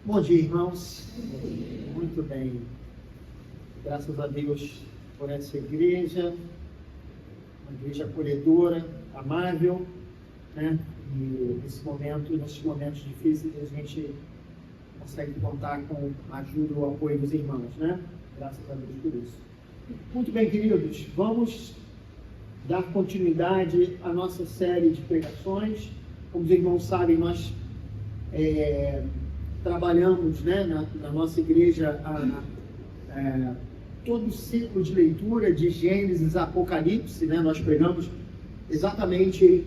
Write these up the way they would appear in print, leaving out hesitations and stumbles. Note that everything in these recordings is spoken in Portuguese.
Bom dia, irmãos. Muito bem. Graças a Deus por essa igreja, uma igreja acolhedora, amável, né? E nesses momentos difíceis, a gente consegue contar com a ajuda e o apoio dos irmãos, né? Graças a Deus por isso. Muito bem, queridos, vamos dar continuidade à nossa série de pregações. Como os irmãos sabem, nós trabalhamos, né, na nossa igreja todo o ciclo de leitura de Gênesis a Apocalipse, né? Nós pregamos exatamente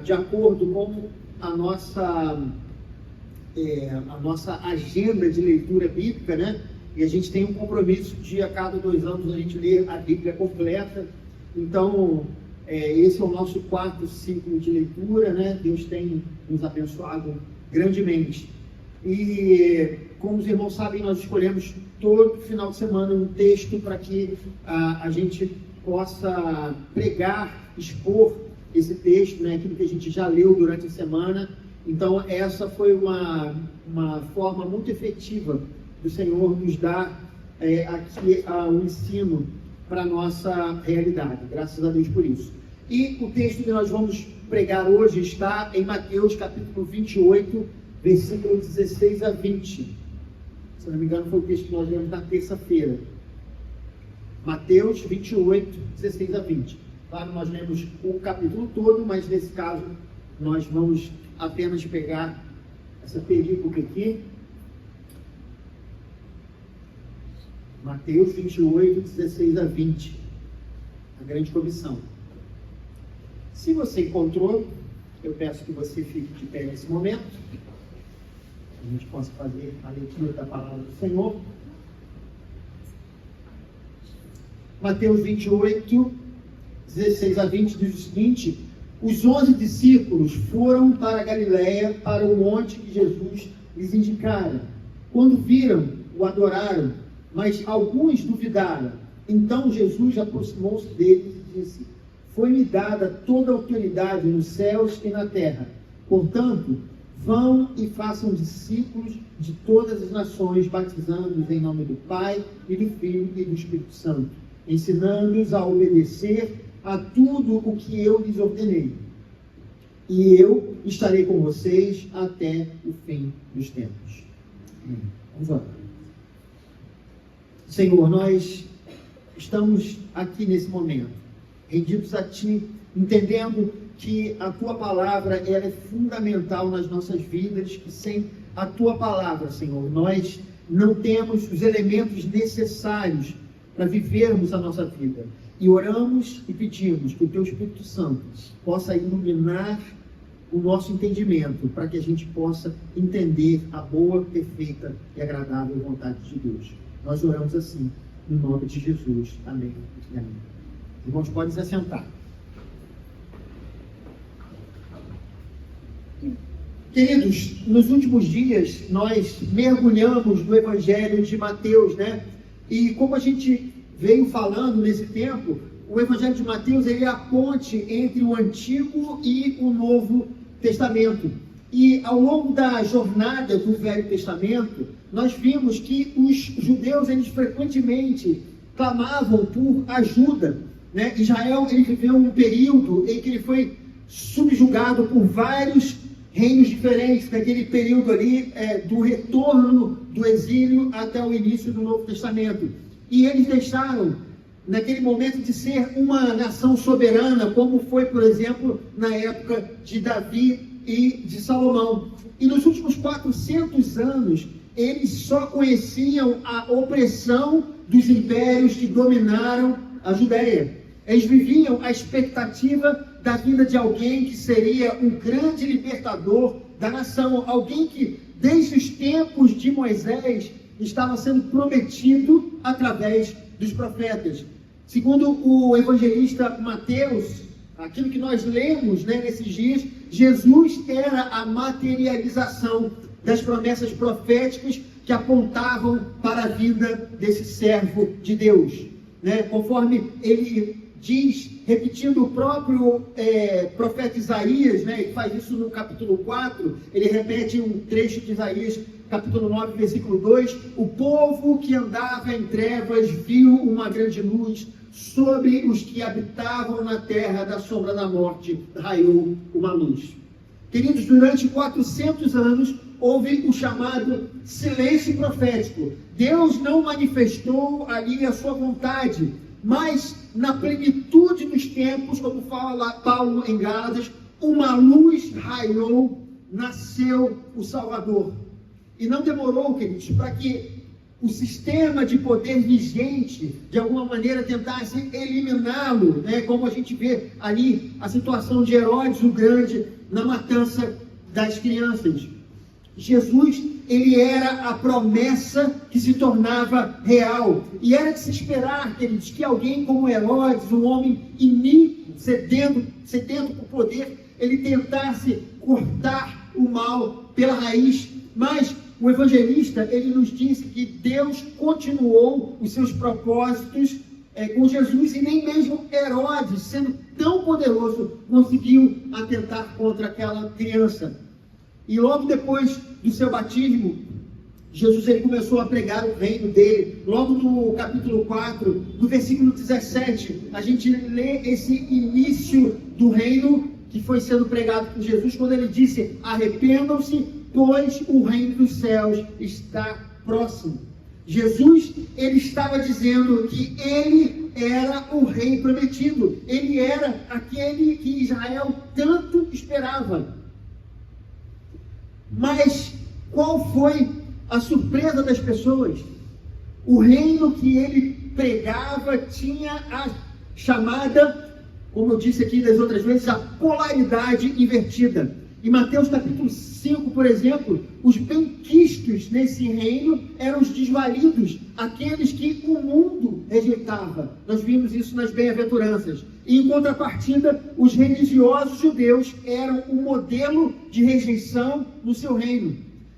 de acordo com a nossa agenda de leitura bíblica, né? E a gente tem um compromisso de a cada 2 anos a gente ler a Bíblia completa. Então, esse é o nosso 4º ciclo de leitura, né? Deus tem nos abençoado grandemente. E, como os irmãos sabem, nós escolhemos todo final de semana um texto para que a gente possa pregar, expor esse texto, né? Aquilo que a gente já leu durante a semana. Então, essa foi uma forma muito efetiva do Senhor nos dar aqui o ensino para a nossa realidade. Graças a Deus por isso. E o texto que nós vamos pregar hoje está em Mateus capítulo 28, versículo 16 a 20. Se não me engano, foi o texto que nós lemos na terça-feira. Mateus 28, 16 a 20. Claro, nós lemos o capítulo todo, mas nesse caso nós vamos apenas pegar essa perícope aqui. Mateus 28, 16 a 20. A grande comissão. Se você encontrou, eu peço que você fique de pé nesse momento. A gente possa fazer a leitura da palavra do Senhor. Mateus 28, 16 a 20 diz o seguinte: os 11 discípulos foram para a Galiléia, para o monte que Jesus lhes indicara. Quando viram, o adoraram, mas alguns duvidaram. Então Jesus aproximou-se deles e disse: foi-me dada toda a autoridade nos céus e na terra. Portanto, vão e façam discípulos de todas as nações, batizando-os em nome do Pai e do Filho e do Espírito Santo, ensinando-os a obedecer a tudo o que eu lhes ordenei. E eu estarei com vocês até o fim dos tempos. Vamos orar. Senhor, nós estamos aqui nesse momento, rendidos a Ti, entendendo que a Tua palavra ela é fundamental nas nossas vidas, que sem a Tua palavra, Senhor, nós não temos os elementos necessários para vivermos a nossa vida. E oramos e pedimos que o Teu Espírito Santo possa iluminar o nosso entendimento, para que a gente possa entender a boa, perfeita e agradável vontade de Deus. Nós oramos assim, no nome de Jesus. Amém e amém. Irmãos, podem se assentar. Queridos, nos últimos dias nós mergulhamos no Evangelho de Mateus, né? E como a gente veio falando nesse tempo, o Evangelho de Mateus ele é a ponte entre o Antigo e o Novo Testamento. E ao longo da jornada do Velho Testamento, nós vimos que os judeus eles frequentemente clamavam por ajuda, né? Israel ele viveu um período em que ele foi subjugado por vários reinos diferentes, naquele período ali do retorno do exílio até o início do Novo Testamento. E eles deixaram, naquele momento, de ser uma nação soberana, como foi, por exemplo, na época de Davi e de Salomão. E nos últimos 400 anos, eles só conheciam a opressão dos impérios que dominaram a Judéia. Eles viviam a expectativa da vinda de alguém que seria um grande libertador da nação, alguém que, desde os tempos de Moisés, estava sendo prometido através dos profetas. Segundo o evangelista Mateus, aquilo que nós lemos, né, nesses dias, Jesus era a materialização das promessas proféticas que apontavam para a vida desse servo de Deus, né? Conforme ele diz, repetindo o próprio profeta Isaías, né? Ele faz isso no capítulo 4, ele repete um trecho de Isaías capítulo 9, versículo 2, o povo que andava em trevas viu uma grande luz, sobre os que habitavam na terra da sombra da morte, raiou uma luz. Queridos, durante 400 anos, houve o chamado silêncio profético. Deus não manifestou ali a sua vontade, mas na plenitude dos tempos, como fala Paulo em Gálatas, uma luz raiou, nasceu o Salvador. E não demorou, queridos, para que o sistema de poder vigente, de alguma maneira, tentasse eliminá-lo, né? Como a gente vê ali a situação de Herodes o Grande na matança das crianças. Jesus, ele era a promessa que se tornava real. E era de se esperar, queridos, que alguém como Herodes, um homem iníquo, sedento por poder, ele tentasse cortar o mal pela raiz. Mas o evangelista, ele nos disse que Deus continuou os seus propósitos com Jesus, e nem mesmo Herodes, sendo tão poderoso, conseguiu atentar contra aquela criança. E logo depois do seu batismo, Jesus ele começou a pregar o reino dele. Logo no capítulo 4, no versículo 17, a gente lê esse início do reino que foi sendo pregado por Jesus, quando ele disse: arrependam-se, pois o reino dos céus está próximo. Jesus, ele estava dizendo que ele era o rei prometido. Ele era aquele que Israel tanto esperava. Mas qual foi a surpresa das pessoas? O reino que ele pregava tinha a chamada, como eu disse aqui das outras vezes, a polaridade invertida. Em Mateus capítulo 5, por exemplo, os benquistos nesse reino eram os desvalidos, aqueles que o mundo rejeitava. Nós vimos isso nas bem-aventuranças. E em contrapartida, os religiosos judeus eram o modelo de rejeição no seu reino.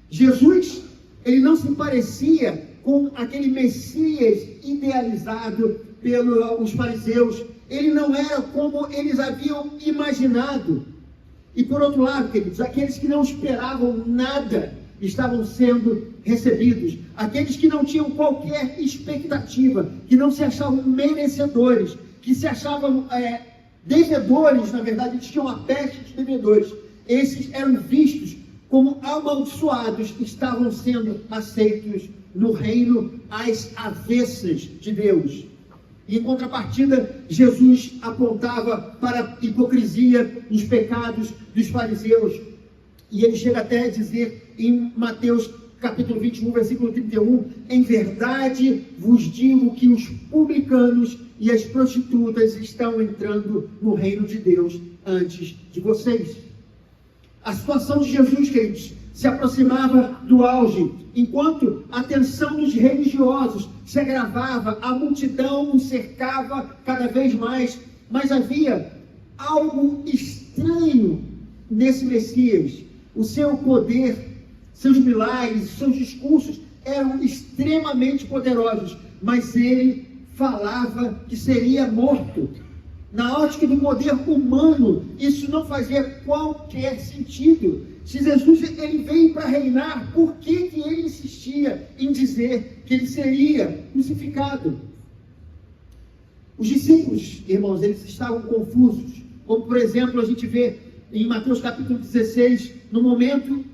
Jesus, ele não se parecia com aquele Messias idealizado pelos fariseus. Ele não era como eles haviam imaginado. E por outro lado, queridos, aqueles que não esperavam nada estavam sendo recebidos. Aqueles que não tinham qualquer expectativa, que não se achavam merecedores, que se achavam devedores, na verdade, eles tinham a peste de devedores. Esses eram vistos como amaldiçoados, estavam sendo aceitos no reino às avessas de Deus. E em contrapartida, Jesus apontava para a hipocrisia, os pecados dos fariseus. E ele chega até a dizer em Mateus capítulo 21, versículo 31, em verdade vos digo que os publicanos e as prostitutas estão entrando no reino de Deus antes de vocês. A situação de Jesus, queridos, se aproximava do auge. Enquanto a tensão dos religiosos se agravava, a multidão o cercava cada vez mais, mas havia algo estranho nesse Messias. O seu poder, seus milagres, seus discursos eram extremamente poderosos, mas ele falava que seria morto. Na ótica do poder humano, isso não fazia qualquer sentido. Se Jesus ele veio para reinar, por que ele insistia em dizer que ele seria crucificado? Os discípulos, irmãos, eles estavam confusos. Como, por exemplo, a gente vê em Mateus capítulo 16, no momento,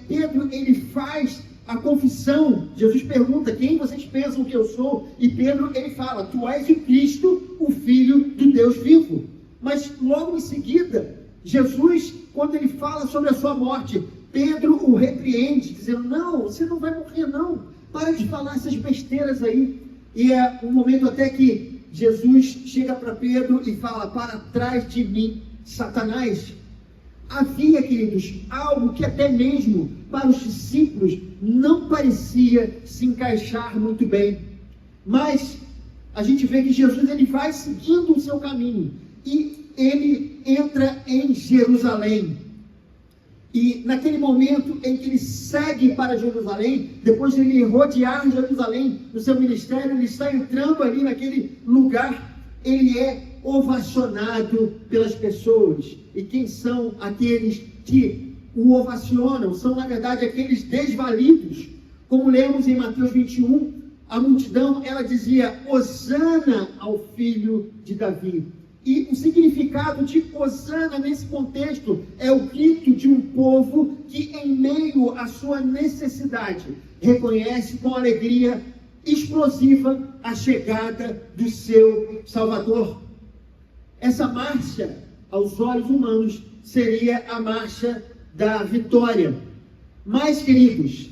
Pedro, ele faz a confissão. Jesus pergunta: quem vocês pensam que eu sou? E Pedro, ele fala: tu és o Cristo, o Filho do Deus vivo. Mas logo em seguida, Jesus, quando ele fala sobre a sua morte, Pedro o repreende, dizendo: não, você não vai morrer não, para de falar essas besteiras aí. E é um momento até que Jesus chega para Pedro e fala: para trás de mim, Satanás. Havia, queridos, algo que até mesmo para os discípulos não parecia se encaixar muito bem. Mas a gente vê que Jesus ele vai seguindo o seu caminho e ele entra em Jerusalém. E naquele momento em que ele segue para Jerusalém, depois de ele rodear Jerusalém no seu ministério, ele está entrando ali naquele lugar, ele ovacionado pelas pessoas. E quem são aqueles que o ovacionam, são na verdade aqueles desvalidos. Como lemos em Mateus 21, a multidão, ela dizia, Hosana ao filho de Davi. E o significado de Hosana nesse contexto é o grito de um povo que, em meio à sua necessidade, reconhece com alegria explosiva a chegada do seu Salvador. Essa marcha, aos olhos humanos, seria a marcha da vitória. Mas, queridos,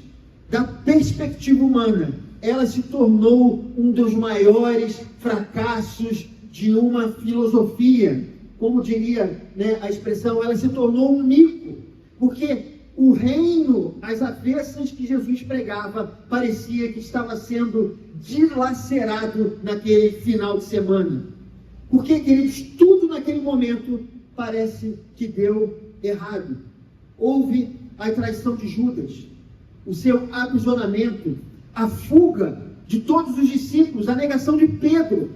da perspectiva humana, ela se tornou um dos maiores fracassos de uma filosofia. Como diria, a expressão, ela se tornou um mico, porque o reino, as avessas que Jesus pregava, parecia que estava sendo dilacerado naquele final de semana. Porque, queridos, tudo naquele momento parece que deu errado. Houve a traição de Judas, o seu aprisionamento, a fuga de todos os discípulos, a negação de Pedro,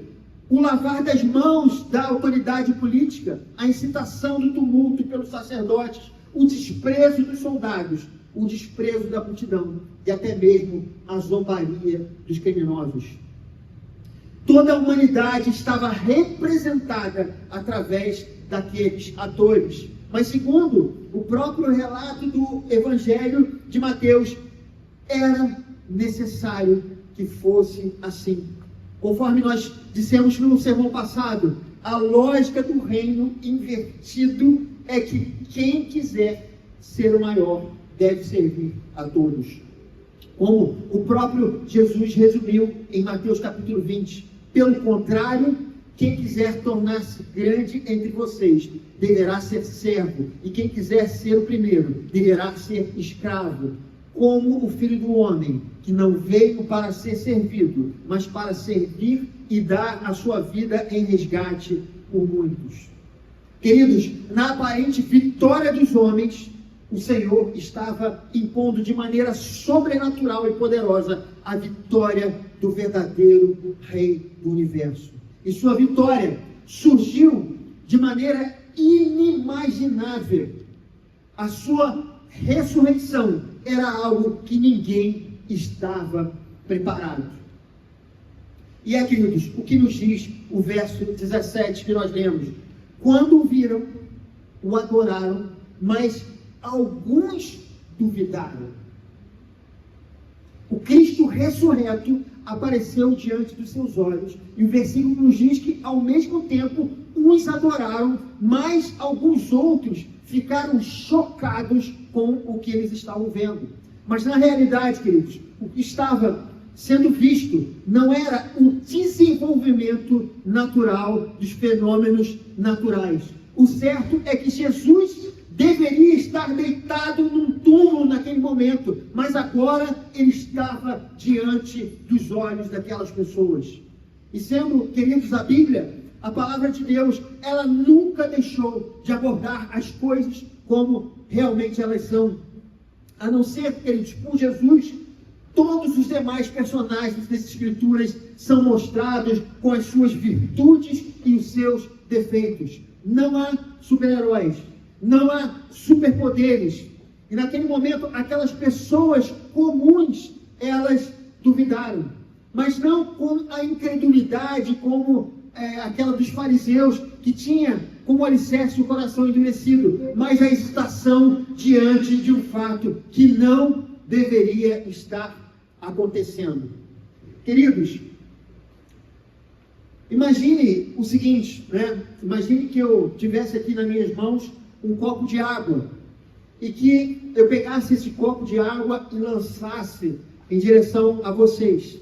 o lavar das mãos da autoridade política, a incitação do tumulto pelos sacerdotes, o desprezo dos soldados, o desprezo da multidão e até mesmo a zombaria dos criminosos. Toda a humanidade estava representada através daqueles atores. Mas segundo o próprio relato do Evangelho de Mateus, era necessário que fosse assim. Conforme nós dissemos no sermão passado, a lógica do reino invertido é que quem quiser ser o maior deve servir a todos. Como o próprio Jesus resumiu em Mateus capítulo 20. Pelo contrário, quem quiser tornar-se grande entre vocês deverá ser servo, e quem quiser ser o primeiro deverá ser escravo, como o Filho do Homem, que não veio para ser servido, mas para servir e dar a sua vida em resgate por muitos. Queridos, na aparente vitória dos homens, o Senhor estava impondo de maneira sobrenatural e poderosa a vitória do verdadeiro Rei do Universo. E sua vitória surgiu de maneira inimaginável. A sua ressurreição era algo que ninguém estava preparado. E é, queridos, o que nos diz o verso 17 que nós lemos? Quando o viram, o adoraram, mas alguns duvidaram. O Cristo ressurreto apareceu diante dos seus olhos, e o versículo nos diz que, ao mesmo tempo, uns adoraram, mas alguns outros ficaram chocados com o que eles estavam vendo. Mas, na realidade, queridos, o que estava sendo visto não era o desenvolvimento natural dos fenômenos naturais. O certo é que Jesus deveria estar deitado num túmulo naquele momento, mas agora ele estava diante dos olhos daquelas pessoas. E sendo, queridos, a Bíblia, a palavra de Deus, ela nunca deixou de abordar as coisas como realmente elas são. A não ser, queridos, por Jesus, todos os demais personagens das Escrituras são mostrados com as suas virtudes e os seus defeitos. Não há super-heróis, não há superpoderes. E naquele momento, aquelas pessoas comuns, elas duvidaram. Mas não com a incredulidade como aquela dos fariseus, que tinha como alicerce o coração endurecido, mas a hesitação diante de um fato que não deveria estar acontecendo. Queridos, imagine o seguinte, Imagine que eu tivesse aqui nas minhas mãos um copo de água, e que eu pegasse esse copo de água e lançasse em direção a vocês.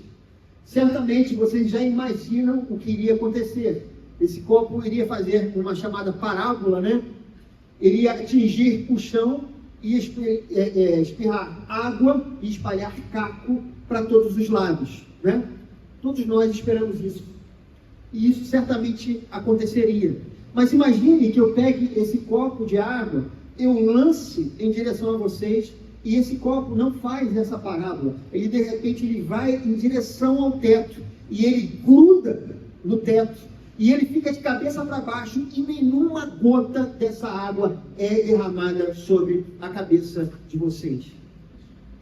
Certamente vocês já imaginam o que iria acontecer. Esse copo iria fazer uma chamada parábola, Iria atingir o chão e espirrar água e espalhar caco para todos os lados, Todos nós esperamos isso. E isso certamente aconteceria. Mas imagine que eu pegue esse copo de água, eu lance em direção a vocês, e esse copo não faz essa parábola. Ele, de repente, ele vai em direção ao teto, e ele gruda no teto. e ele fica de cabeça para baixo e nenhuma gota dessa água é derramada sobre a cabeça de vocês.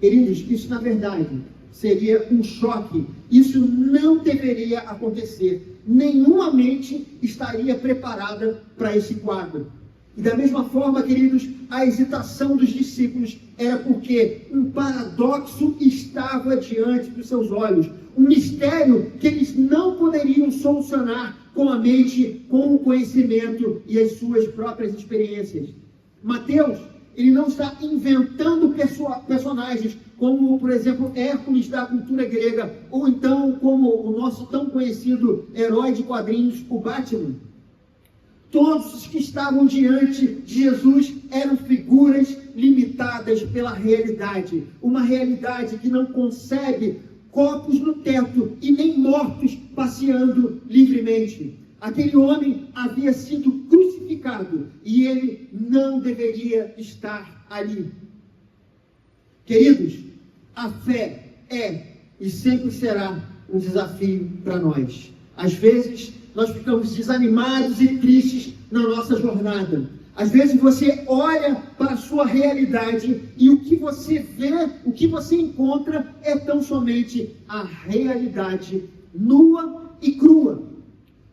Queridos, isso na verdade seria um choque. Isso não deveria acontecer. Nenhuma mente estaria preparada para esse quadro. E da mesma forma, queridos, a hesitação dos discípulos era porque um paradoxo estava diante dos seus olhos. Um mistério que eles não poderiam solucionar com a mente, com o conhecimento e as suas próprias experiências. Mateus, ele não está inventando personagens como, por exemplo, Hércules da cultura grega, ou então como o nosso tão conhecido herói de quadrinhos, o Batman. Todos os que estavam diante de Jesus eram figuras limitadas pela realidade. Uma realidade que não concebe copos no teto e nem mortos passeando livremente. Aquele homem havia sido crucificado e ele não deveria estar ali. Queridos, a fé é e sempre será um desafio para nós. Às vezes, nós ficamos desanimados e tristes na nossa jornada. Às vezes você olha para a sua realidade e o que você vê, o que você encontra é tão somente a realidade nua e crua.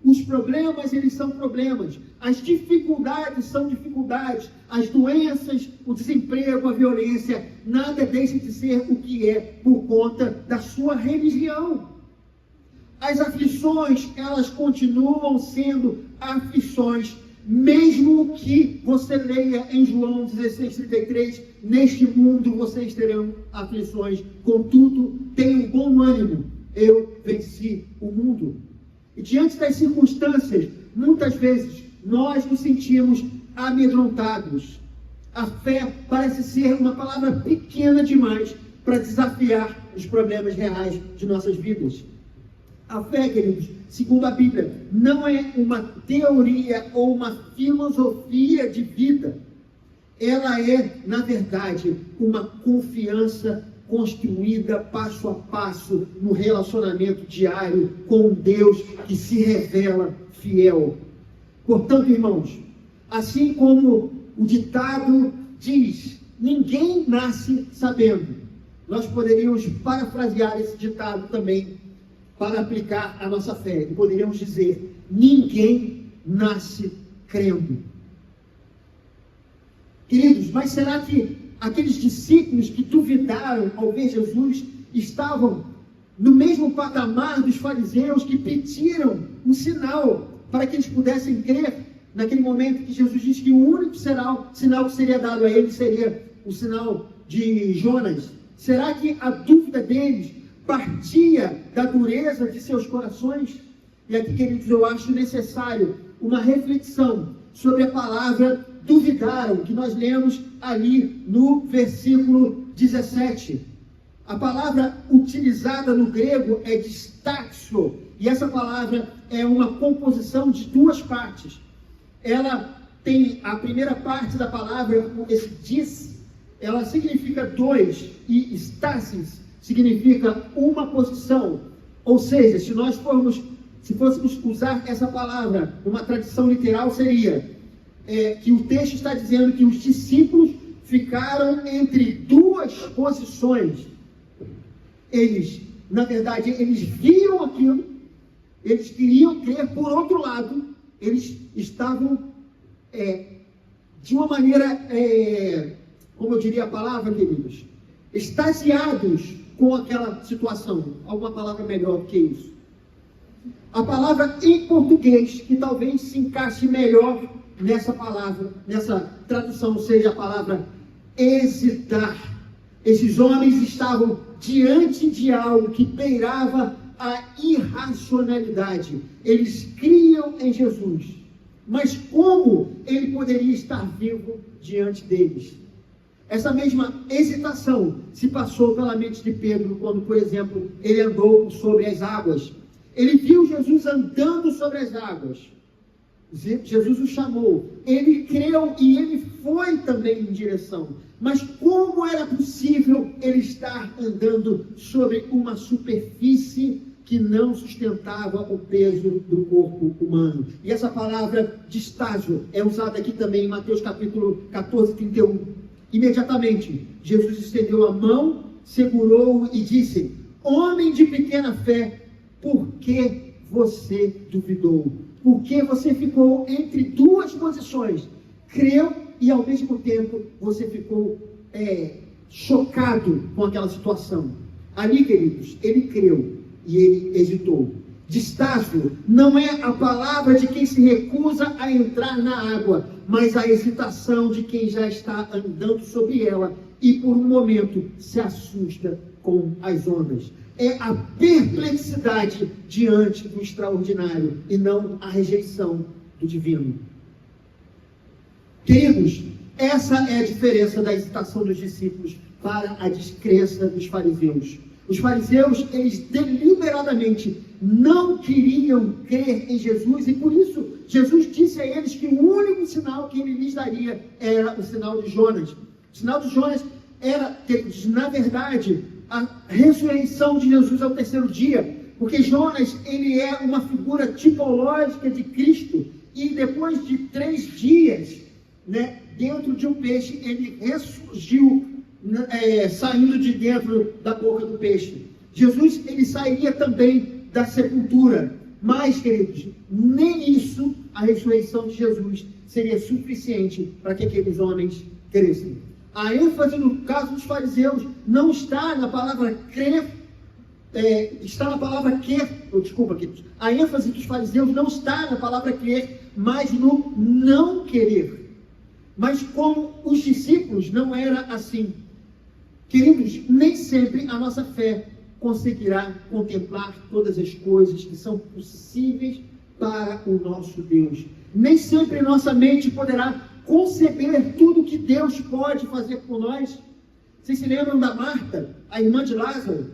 Os problemas, eles são problemas. As dificuldades são dificuldades. As doenças, o desemprego, a violência, nada deixa de ser o que é por conta da sua religião. As aflições, elas continuam sendo aflições, mesmo que você leia em João 16:33, neste mundo vocês terão aflições, contudo, tenham bom ânimo, eu venci o mundo. E diante das circunstâncias, muitas vezes, nós nos sentimos amedrontados. A fé parece ser uma palavra pequena demais para desafiar os problemas reais de nossas vidas. A fé, queridos, segundo a Bíblia, não é uma teoria ou uma filosofia de vida. Ela é, na verdade, uma confiança construída passo a passo no relacionamento diário com um Deus que se revela fiel. Portanto, irmãos, assim como o ditado diz, ninguém nasce sabendo, nós poderíamos parafrasear esse ditado também para aplicar a nossa fé. E poderíamos dizer, ninguém nasce crendo. Queridos, mas será que aqueles discípulos que duvidaram ao ver Jesus estavam no mesmo patamar dos fariseus que pediram um sinal para que eles pudessem crer naquele momento que Jesus disse que o único sinal que seria dado a eles seria o sinal de Jonas? Será que a dúvida deles partia da dureza de seus corações? E aqui, queridos, eu acho necessário uma reflexão sobre a palavra duvidaram, que nós lemos ali no versículo 17. A palavra utilizada no grego é distaxo, e essa palavra é uma composição de duas partes. Ela tem a primeira parte da palavra, esse dis, ela significa dois, e stasis significa uma posição. Ou seja, se fôssemos usar essa palavra numa tradição literal, seria que o texto está dizendo que os discípulos ficaram entre duas posições. Eles, na verdade, eles viam aquilo, eles queriam crer, por outro lado, eles estavam de uma maneira, como eu diria a palavra, queridos, extasiados com aquela situação. Alguma palavra melhor do que isso? A palavra em português, que talvez se encaixe melhor nessa palavra, nessa tradução, seja a palavra hesitar. Esses homens estavam diante de algo que beirava a irracionalidade. Eles criam em Jesus, mas como ele poderia estar vivo diante deles? Essa mesma hesitação se passou pela mente de Pedro quando, por exemplo, ele andou sobre as águas. Ele viu Jesus andando sobre as águas. Jesus o chamou, ele creu e ele foi também em direção. Mas como era possível ele estar andando sobre uma superfície que não sustentava o peso do corpo humano. E essa palavra distágio é usada aqui também em Mateus capítulo 14, 31. Imediatamente, Jesus estendeu a mão, segurou-o e disse: homem de pequena fé, por que você duvidou? Por que você ficou entre duas posições? Creu e ao mesmo tempo você ficou chocado com aquela situação. Ali, queridos, ele creu e ele hesitou. Distágio não é a palavra de quem se recusa a entrar na água, mas a hesitação de quem já está andando sobre ela e por um momento se assusta com as ondas. É a perplexidade diante do extraordinário e não a rejeição do divino. Queridos, essa é a diferença da hesitação dos discípulos para a descrença dos fariseus. Os fariseus, eles deliberadamente não queriam crer em Jesus e por isso Jesus disse a eles que o único sinal que ele lhes daria era o sinal de Jonas. O sinal de Jonas era, na verdade, a ressurreição de Jesus ao terceiro dia, porque Jonas, ele é uma figura tipológica de Cristo e depois de 3 dias, dentro de um peixe, ele ressurgiu, saindo de dentro da boca do peixe. Jesus, ele sairia também da sepultura, mas, queridos, nem isso, a ressurreição de Jesus, seria suficiente para que aqueles homens crescem. A ênfase no caso dos fariseus não está na palavra crer, está na palavra queridos. A ênfase dos fariseus não está na palavra crer, mas no não querer. Mas como os discípulos não era assim. Queridos, nem sempre a nossa fé conseguirá contemplar todas as coisas que são possíveis para o nosso Deus. Nem sempre nossa mente poderá conceber tudo que Deus pode fazer por nós. Vocês se lembram da Marta, a irmã de Lázaro?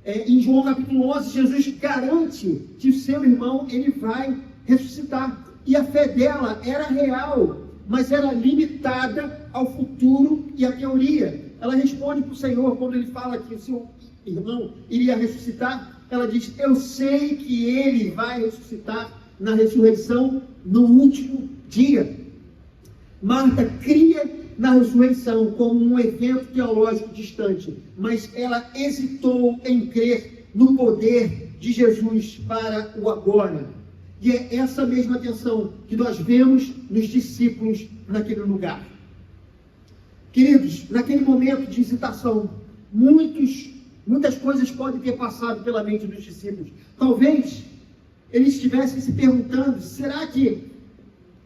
Em João capítulo 11, Jesus garante que o seu irmão ele vai ressuscitar. E a fé dela era real, mas era limitada ao futuro e à teoria. Ela responde para o Senhor quando ele fala que o seu irmão iria ressuscitar. Ela diz: eu sei que ele vai ressuscitar na ressurreição no último dia. Marta cria na ressurreição como um evento teológico distante, mas ela hesitou em crer no poder de Jesus para o agora. E é essa mesma tensão que nós vemos nos discípulos naquele lugar. Queridos, naquele momento de hesitação, muitas coisas podem ter passado pela mente dos discípulos. Talvez eles estivessem se perguntando: será que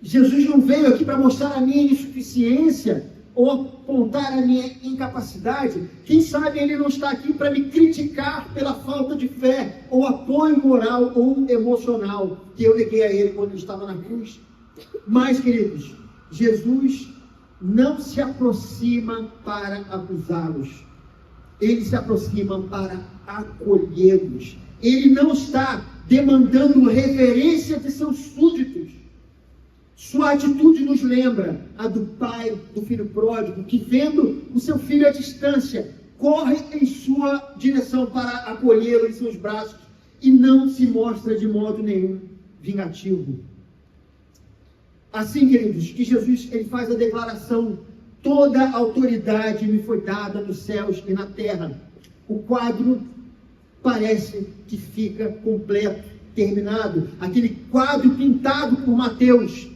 Jesus não veio aqui para mostrar a minha insuficiência ou apontar a minha incapacidade? Quem sabe ele não está aqui para me criticar pela falta de fé ou apoio moral ou emocional que eu neguei a ele quando ele estava na cruz? Mas, queridos, Jesus não se aproxima para acusá-los. Ele se aproxima para acolhê-los. Ele não está demandando reverência de seus súditos. Sua atitude nos lembra a do pai do filho pródigo, que vendo o seu filho à distância, corre em sua direção para acolhê-lo em seus braços e não se mostra de modo nenhum vingativo. Assim, queridos, que Jesus ele faz a declaração: toda a autoridade me foi dada nos céus e na terra. O quadro parece que fica completo, terminado. Aquele quadro pintado por Mateus.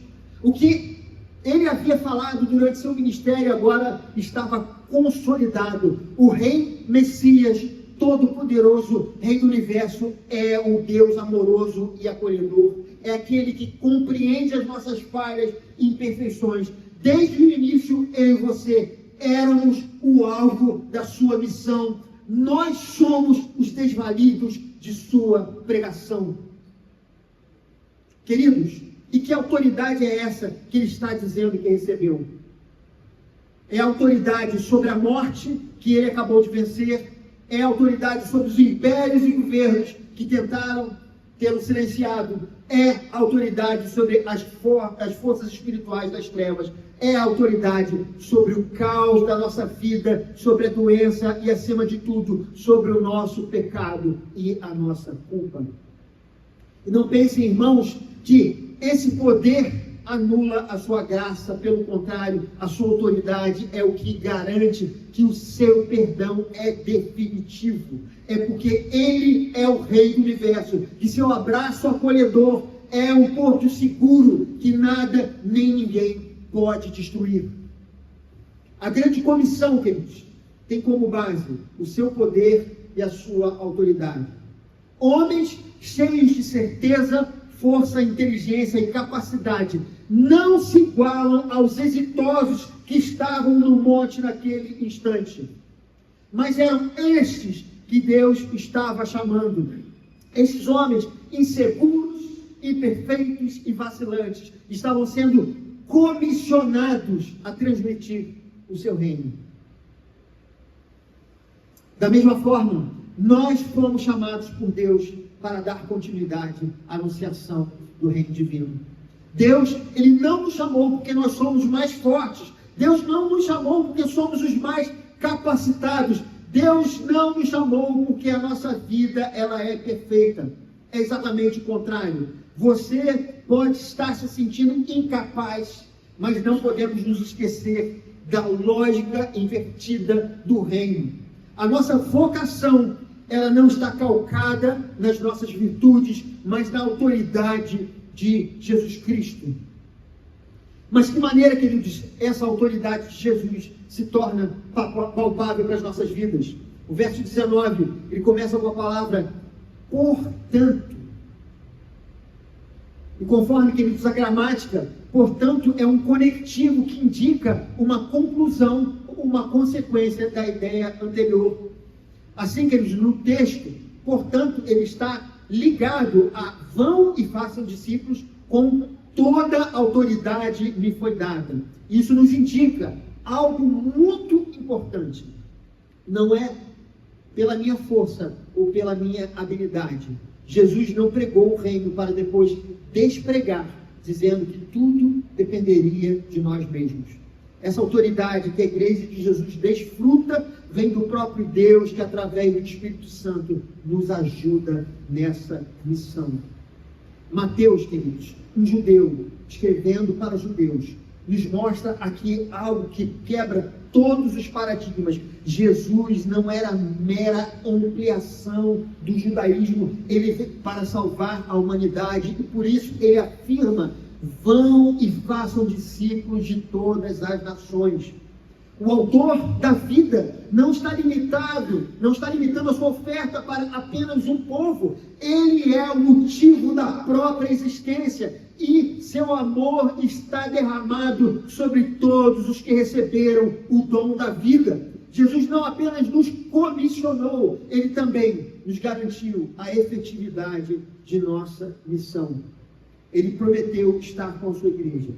O que ele havia falado durante seu ministério agora estava consolidado. O Rei Messias, Todo-Poderoso, Rei do Universo, é o Deus amoroso e acolhedor. É aquele que compreende as nossas falhas e imperfeições. Desde o início, eu e você éramos o alvo da sua missão. Nós somos os desvalidos de sua pregação. Queridos, e que autoridade é essa que ele está dizendo que recebeu? É a autoridade sobre a morte que ele acabou de vencer. É a autoridade sobre os impérios e governos que tentaram tê-lo silenciado. É a autoridade sobre as forças espirituais das trevas. é a autoridade sobre o caos da nossa vida, sobre a doença e, acima de tudo, sobre o nosso pecado e a nossa culpa. E não pensem, irmãos, que esse poder anula a sua graça. Pelo contrário, a sua autoridade é o que garante que o seu perdão é definitivo. É porque Ele é o Rei do Universo, que seu abraço acolhedor é um porto seguro que nada nem ninguém pode destruir. A grande comissão, queridos, tem como base o seu poder e a sua autoridade. Homens cheios de certeza, força, inteligência e capacidade não se igualam aos exitosos que estavam no monte naquele instante. Mas eram estes que Deus estava chamando. Estes homens inseguros, imperfeitos e vacilantes estavam sendo comissionados a transmitir o seu reino. Da mesma forma, nós fomos chamados por Deus para dar continuidade à anunciação do reino divino. Deus, Ele não nos chamou porque nós somos mais fortes. Deus não nos chamou porque somos os mais capacitados. Deus não nos chamou porque a nossa vida ela é perfeita. É exatamente o contrário. Você pode estar se sentindo incapaz, mas não podemos nos esquecer da lógica invertida do reino. A nossa vocação, ela não está calcada nas nossas virtudes, mas na autoridade de Jesus Cristo. Mas que maneira, queridos, essa autoridade de Jesus se torna palpável para as nossas vidas? O verso 19, ele começa com a palavra portanto. E conforme, queridos, a gramática, portanto, é um conectivo que indica uma conclusão, uma consequência da ideia anterior. Assim, queridos, no texto, portanto, ele está ligado a vão e façam discípulos com toda a autoridade me foi dada. Isso nos indica algo muito importante. Não é pela minha força ou pela minha habilidade. Jesus não pregou o reino para depois despregar, dizendo que tudo dependeria de nós mesmos. Essa autoridade que a igreja de Jesus desfruta vem do próprio Deus, que através do Espírito Santo nos ajuda nessa missão. Mateus, queridos, um judeu, escrevendo para judeus, nos mostra aqui algo que quebra todos os paradigmas. Jesus não era mera ampliação do judaísmo, ele veio para salvar a humanidade, e por isso ele afirma: vão e façam discípulos de todas as nações. O autor da vida não está limitando a sua oferta para apenas um povo. Ele é o motivo da própria existência e seu amor está derramado sobre todos os que receberam o dom da vida. Jesus não apenas nos comissionou, ele também nos garantiu a efetividade de nossa missão. Ele prometeu estar com a sua igreja,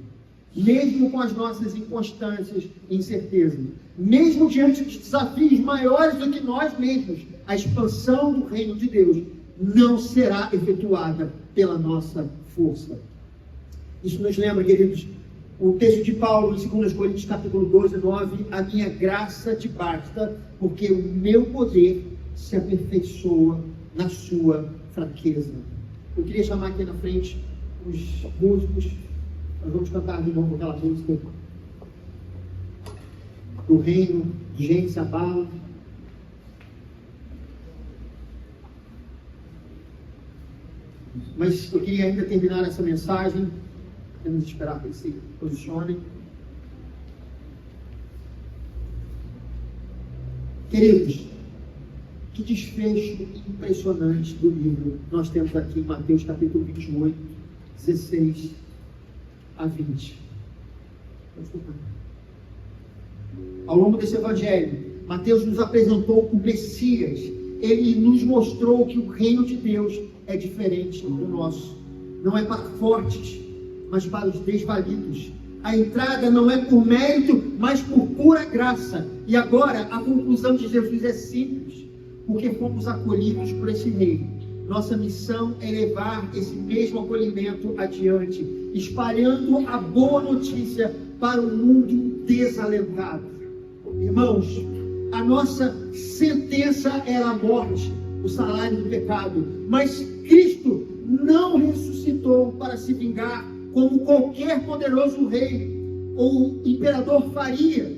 mesmo com as nossas inconstâncias e incertezas, mesmo diante de desafios maiores do que nós mesmos. A expansão do reino de Deus não será efetuada pela nossa força. Isso nos lembra, queridos, o texto de Paulo em 2 Coríntios capítulo 12, 9, a minha graça te basta, porque o meu poder se aperfeiçoa na sua fraqueza. Eu queria chamar aqui na frente os músicos. Nós vamos cantar de novo aquela música do reino, gente se abala. Mas eu queria ainda terminar essa mensagem. Vamos esperar que eles se posicionem. Queridos, que desfecho impressionante do livro nós temos aqui em Mateus capítulo 28, 16 a 20. Ao longo desse evangelho, Mateus nos apresentou o Messias. Ele nos mostrou que o reino de Deus é diferente do nosso. Não é para fortes, mas para os desvalidos. A entrada não é por mérito, mas por pura graça. E agora, a conclusão de Jesus é simples. Porque fomos acolhidos por esse reino. Nossa missão é levar esse mesmo acolhimento adiante, espalhando a boa notícia para um mundo desalentado. Irmãos, a nossa sentença era a morte, o salário do pecado, mas Cristo não ressuscitou para se vingar como qualquer poderoso rei ou imperador faria.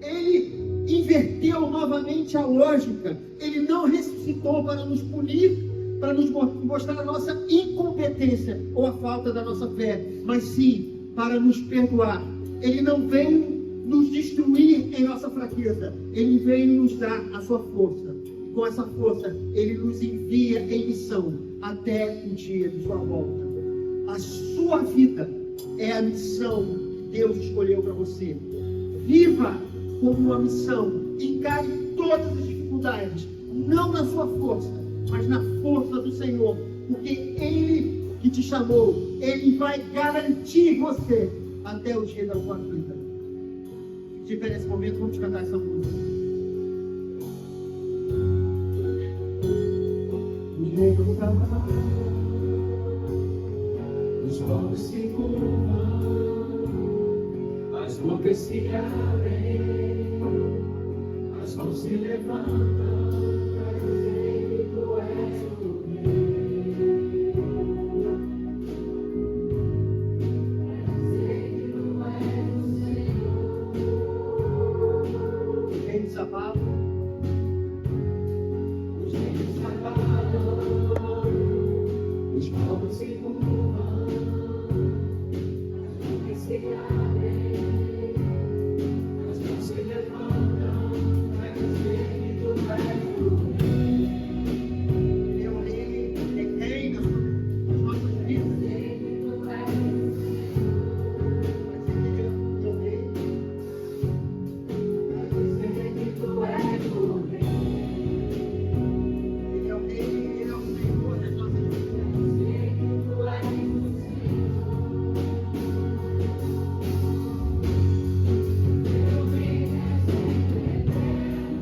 Ele inverteu novamente a lógica. Ele não ressuscitou para nos punir, para nos mostrar a nossa incompetência ou a falta da nossa fé, mas sim para nos perdoar. Ele não veio nos destruir em nossa fraqueza, Ele veio nos dar a sua força. E com essa força, Ele nos envia em missão até o dia de sua volta. A sua vida é a missão que Deus escolheu para você. Viva como uma missão, encare todas as dificuldades, não na sua força, mas na força do Senhor, porque Ele que te chamou, Ele vai garantir você até o dia da sua vida. Se tiver nesse momento, vamos cantar essa música. Os povos se curvam, as bocas se abrem, as mãos se levantam para dizer que tu és o Rei. Para dizer que tu és o Senhor. Os reis desabalam, Os reinos se abalam, os povos se curvam, as bocas se abrem, as mãos se levantam para dizer que tu és o Rei. Ele é o rei, Ele reina nas nossas vidas. Dizer que tu és Ele é o rei. dizer que tu és o Rei. Ele é o rei, Ele é o Senhor das nossas vidas. Dizer que tu és o Teu reino é sempre eterno,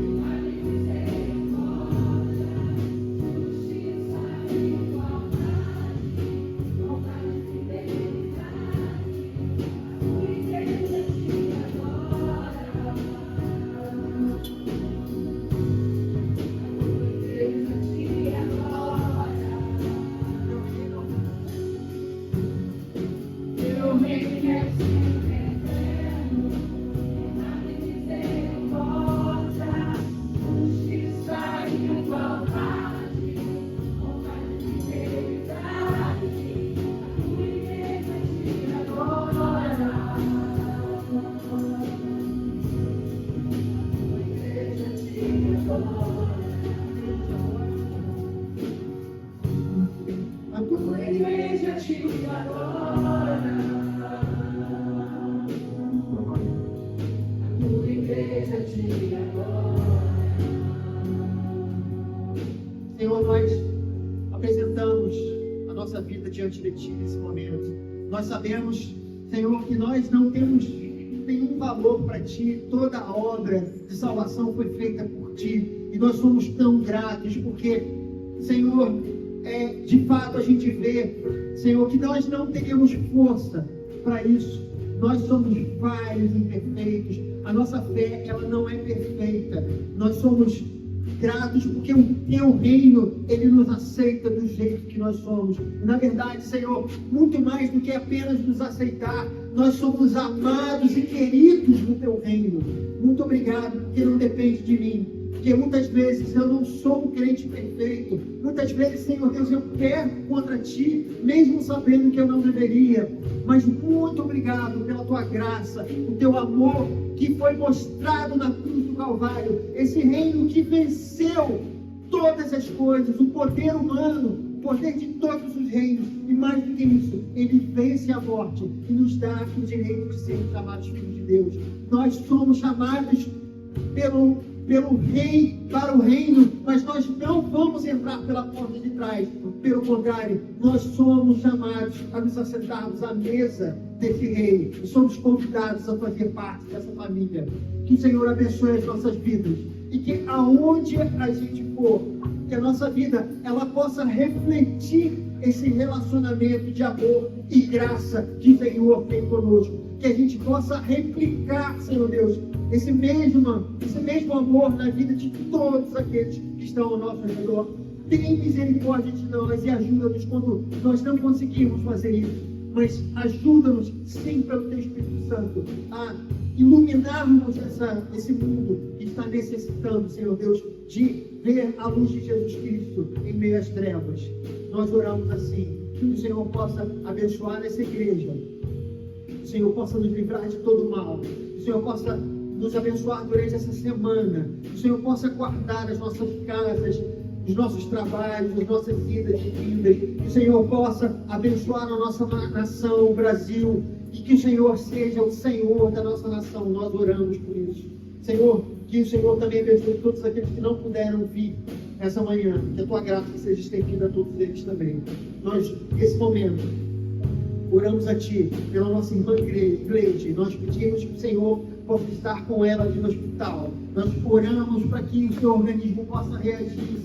a misericórdia, justiça e igualdade, honra e fidelidade, a tua igreja te adora, a tua igreja te adora. Teu reino é sempre eterno, misericórdia, justiça e igualdade, honra e fidelidade, a tua igreja te adora. A tua igreja te adora. A tua A igreja te adora. A tua igreja te adora. Senhor, nós apresentamos a nossa vida diante de Ti nesse momento. Nós sabemos, Senhor, que nós não temos nenhum valor para Ti. Toda a obra de salvação foi feita por Ti. E nós somos tão gratos porque, Senhor, de fato a gente vê, Senhor, que nós não teríamos força para isso. Nós somos falhos, imperfeitos. A nossa fé, ela não é perfeita. Nós somos gratos porque o Teu reino, Ele nos aceita do jeito que nós somos. Na verdade, Senhor, muito mais do que apenas nos aceitar, nós somos amados e queridos no Teu reino. Muito obrigado, porque não depende de mim. Porque muitas vezes eu não sou um crente perfeito. Muitas vezes, Senhor Deus, eu peco contra Ti, mesmo sabendo que eu não deveria. Mas muito obrigado pela Tua graça, o Teu amor que foi mostrado na cruz do Calvário. Esse reino que venceu todas as coisas, o poder humano, o poder de todos os reinos. E mais do que isso, Ele vence a morte e nos dá o direito de sermos chamados filhos de Deus. Nós somos chamados pelo rei para o reino, mas nós não vamos entrar pela porta de trás. Pelo contrário, nós somos chamados a nos assentarmos à mesa desse rei e somos convidados a fazer parte dessa família. Que o Senhor abençoe as nossas vidas e que aonde a gente for, que a nossa vida ela possa refletir esse relacionamento de amor e graça que o Senhor tem conosco. que a gente possa replicar, Senhor Deus, esse mesmo amor na vida de todos aqueles que estão ao nosso redor. Tem misericórdia de nós e ajuda-nos quando nós não conseguimos fazer isso. Mas ajuda-nos, sim, pelo Teu Espírito Santo, a iluminarmos esse mundo que está necessitando, Senhor Deus, de ver a luz de Jesus Cristo em meio às trevas. Nós oramos assim, que o Senhor possa abençoar essa igreja, que o Senhor possa nos livrar de todo mal, que o Senhor possa nos abençoar durante essa semana, que o Senhor possa guardar as nossas casas, os nossos trabalhos, as nossas vidas e vindas, que o Senhor possa abençoar a nossa nação, o Brasil, e que o Senhor seja o Senhor da nossa nação. Nós oramos por isso. Senhor, que o Senhor também abençoe todos aqueles que não puderam vir essa manhã, que a Tua graça seja estendida a todos eles também. Nós, nesse momento, oramos a Ti pela nossa irmã Gleide. Nós pedimos que o Senhor possa estar com ela ali no hospital. Nós oramos para que o seu organismo possa reagir